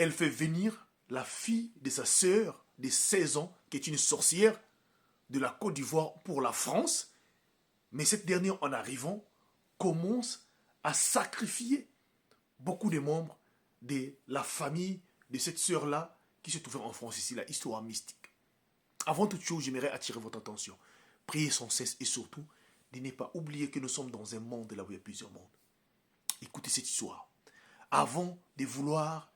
elle fait venir la fille de sa sœur de 16 ans, qui est une sorcière de la Côte d'Ivoire pour la France. Mais cette dernière, en arrivant, commence à sacrifier beaucoup de membres de la famille de cette sœur-là qui se trouvait en France ici, la histoire mystique. Avant toute chose, j'aimerais attirer votre attention. Priez sans cesse et surtout, de ne pas oublier que nous sommes dans un monde là où il y a plusieurs mondes. Écoutez cette histoire. Avant de vouloir,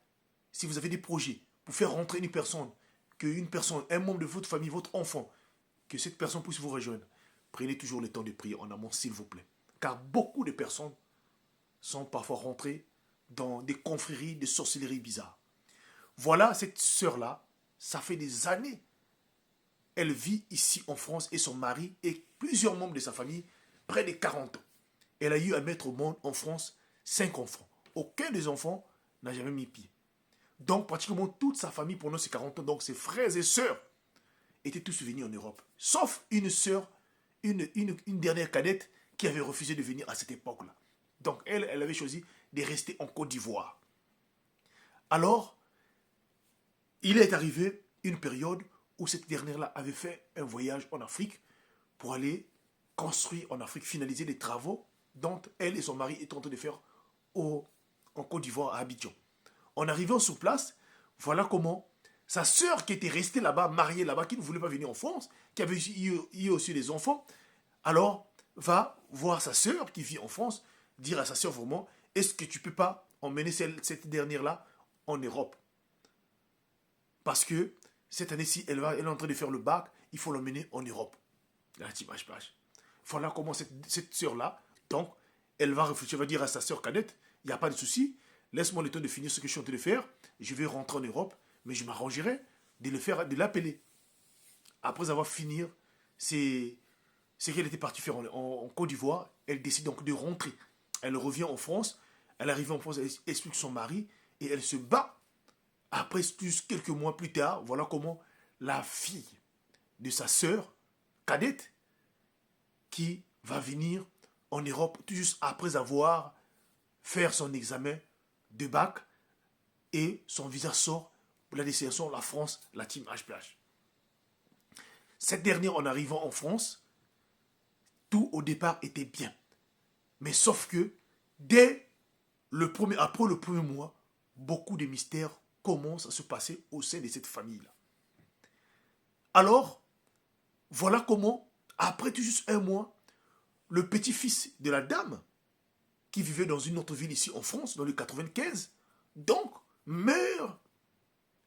si vous avez des projets pour faire rentrer une personne, un membre de votre famille, votre enfant, que cette personne puisse vous rejoindre, prenez toujours le temps de prier en amont, s'il vous plaît. Car beaucoup de personnes sont parfois rentrées dans des confréries de sorcellerie bizarres. Voilà cette sœur-là, ça fait des années. Elle vit ici en France et son mari et plusieurs membres de sa famille, près de 40 ans. Elle a eu à mettre au monde en France 5 enfants. Aucun des enfants n'a jamais mis pied. Donc pratiquement toute sa famille pendant ces 40 ans, donc ses frères et sœurs, étaient tous venus en Europe. Sauf une sœur, une dernière cadette qui avait refusé de venir à cette époque-là. Donc elle avait choisi de rester en Côte d'Ivoire. Alors, il est arrivé une période où cette dernière-là avait fait un voyage en Afrique pour aller construire en Afrique, finaliser les travaux dont elle et son mari étaient en train de faire en Côte d'Ivoire, à Abidjan. En arrivant sur place, voilà comment sa sœur qui était restée là-bas, mariée là-bas, qui ne voulait pas venir en France, qui avait eu aussi des enfants, alors va voir sa sœur qui vit en France, dire à sa sœur vraiment, est-ce que tu ne peux pas emmener cette dernière-là en Europe? Parce que cette année-ci, elle est en train de faire le bac, il faut l'emmener en Europe. La image page. Voilà comment cette sœur-là, donc, elle va réfléchir, elle va dire à sa sœur cadette, il n'y a pas de souci, laisse-moi le temps de finir ce que je suis en train de faire, je vais rentrer en Europe, mais je m'arrangerai de l'appeler. Après avoir fini ce qu'elle était partie faire en Côte d'Ivoire, elle décide donc de rentrer. Elle revient en France, elle arrive en France, elle explique son mari, et elle se bat. Après, juste quelques mois plus tard, voilà comment la fille de sa sœur cadette, qui va venir en Europe tout juste après avoir fait son examen de bac, et son visa sort pour la destination la France, la team HPH. Cette dernière, en arrivant en France, tout au départ était bien. Mais sauf que, après le premier mois, beaucoup de mystères commencent à se passer au sein de cette famille-là. Alors, voilà comment, après tout juste un mois, le petit-fils de la dame, qui vivait dans une autre ville ici en France, dans le 95, donc, meurt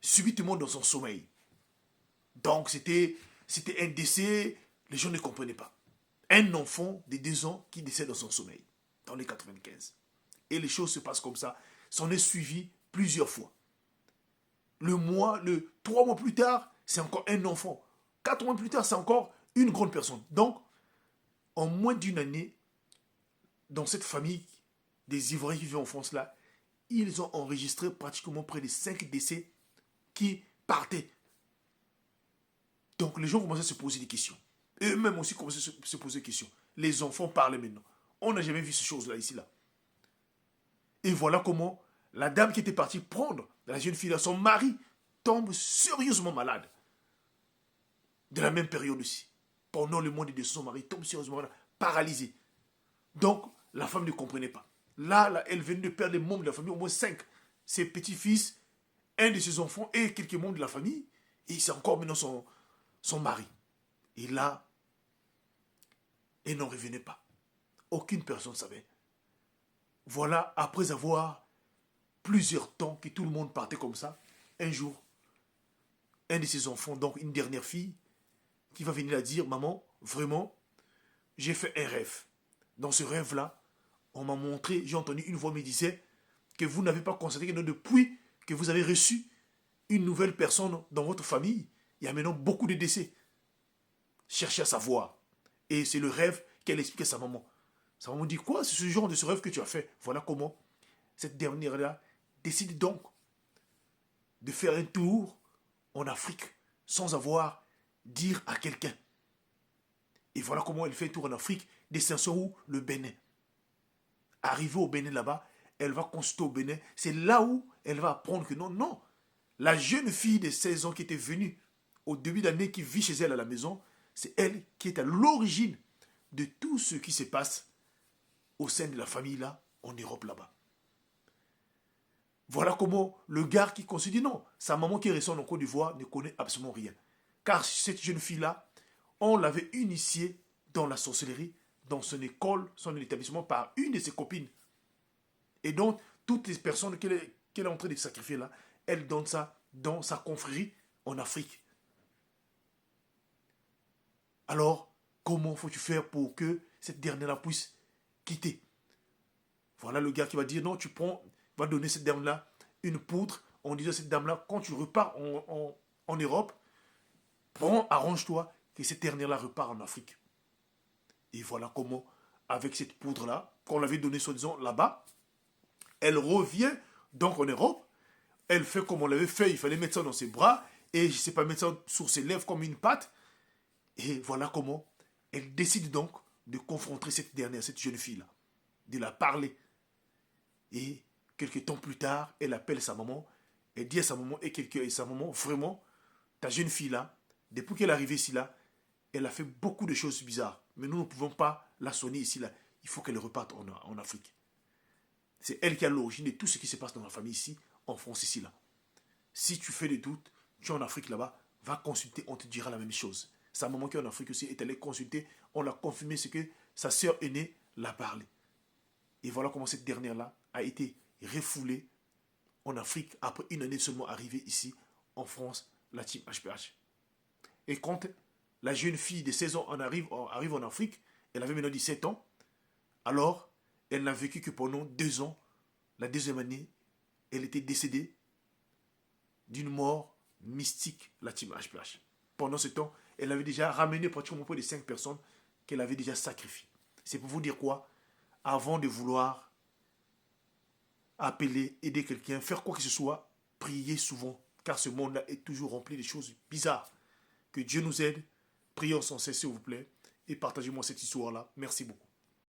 subitement dans son sommeil. Donc, c'était un décès, les gens ne comprenaient pas. Un enfant de 2 ans qui décède dans son sommeil, dans les 95. Et les choses se passent comme ça. S'en est suivi plusieurs fois. 3 mois plus tard, c'est encore un enfant. 4 mois plus tard, c'est encore une grande personne. Donc, en moins d'une année, dans cette famille des Ivoiriens qui vivent en France là, ils ont enregistré pratiquement près de 5 décès qui partaient. Donc les gens commençaient à se poser des questions. Et eux-mêmes aussi commençaient à se poser des questions. Les enfants parlaient maintenant. On n'a jamais vu ces choses-là ici là. Et voilà comment la dame qui était partie prendre la jeune fille, son mari, tombe sérieusement malade. De la même période aussi. Pendant le mois de décès, son mari tombe sérieusement malade, paralysé. Donc, la femme ne comprenait pas. Là, elle venait de perdre les membres de la famille, au moins 5. Ses petits-fils, un de ses enfants et quelques membres de la famille. Et c'est encore maintenant son mari. Et là, elle n'en revenait pas. Aucune personne ne savait. Voilà, après avoir plusieurs temps que tout le monde partait comme ça, un jour, un de ses enfants, donc une dernière fille, qui va venir la dire, maman, vraiment, j'ai fait un rêve. Dans ce rêve-là, on m'a montré, j'ai entendu une voix me disait que vous n'avez pas constaté que depuis que vous avez reçu une nouvelle personne dans votre famille, il y a maintenant beaucoup de décès. Cherchez à savoir. Et c'est le rêve qu'elle explique à sa maman. Sa maman dit, quoi? C'est ce genre de ce rêve que tu as fait. Voilà comment cette dernière-là décide donc de faire un tour en Afrique sans avoir dire à quelqu'un. Et voilà comment elle fait un tour en Afrique, destination où? Le Bénin. Arrivée au Bénin là-bas, elle va consulter au Bénin. C'est là où elle va apprendre que non, non. La jeune fille de 16 ans qui était venue au début d'année, qui vit chez elle à la maison, c'est elle qui est à l'origine de tout ce qui se passe au sein de la famille là, en Europe là-bas. Voilà comment le gars qui considère non, sa maman qui ressort en Côte d'Ivoire ne connaît absolument rien. Car cette jeune fille-là, on l'avait initiée dans la sorcellerie, dans son école, son établissement, par une de ses copines. Et donc, toutes les personnes qu'elle est en train de sacrifier là, elle donne ça dans sa confrérie en Afrique. Alors, comment faut-tu faire pour que cette dernière-là puisse quitter? Voilà le gars qui va dire non, tu prends, va donner cette dame-là une poudre en disant à cette dame-là, quand tu repars en Europe, prends, arrange-toi que cette dernière-là repart en Afrique. Et voilà comment, avec cette poudre-là, qu'on l'avait donnée soi-disant là-bas, elle revient donc en Europe, elle fait comme on l'avait fait, il fallait mettre ça dans ses bras, et je ne sais pas, mettre ça sur ses lèvres comme une pâte. Et voilà comment elle décide donc de confronter cette dernière, cette jeune fille-là, de la parler. Et quelques temps plus tard, elle appelle sa maman, elle dit à sa maman, et sa maman, vraiment, ta jeune fille-là, depuis qu'elle est arrivée ici, là, elle a fait beaucoup de choses bizarres. Mais nous ne pouvons pas la soigner ici, là. Il faut qu'elle reparte en Afrique. C'est elle qui a l'origine de tout ce qui se passe dans la famille ici, en France ici, là. Si tu fais des doutes, tu es en Afrique là-bas, va consulter, on te dira la même chose. Sa maman qui est en Afrique aussi est allée consulter, on l'a confirmé ce que sa sœur aînée l'a parlé. Et voilà comment cette dernière-là a été refoulée en Afrique après une année seulement arrivée ici en France, la team HPH. Et quand la jeune fille de 16 ans arrive en Afrique, elle avait maintenant 17 ans, alors elle n'a vécu que pendant 2 ans. La deuxième année, elle était décédée d'une mort mystique, la team HPH. Pendant ce temps, elle avait déjà ramené pratiquement près de 5 personnes qu'elle avait déjà sacrifiées. C'est pour vous dire quoi? Avant de vouloir appeler, aider quelqu'un, faire quoi que ce soit, priez souvent, car ce monde-là est toujours rempli de choses bizarres. Que Dieu nous aide. Prions sans cesse, s'il vous plaît, et partagez-moi cette histoire-là. Merci beaucoup.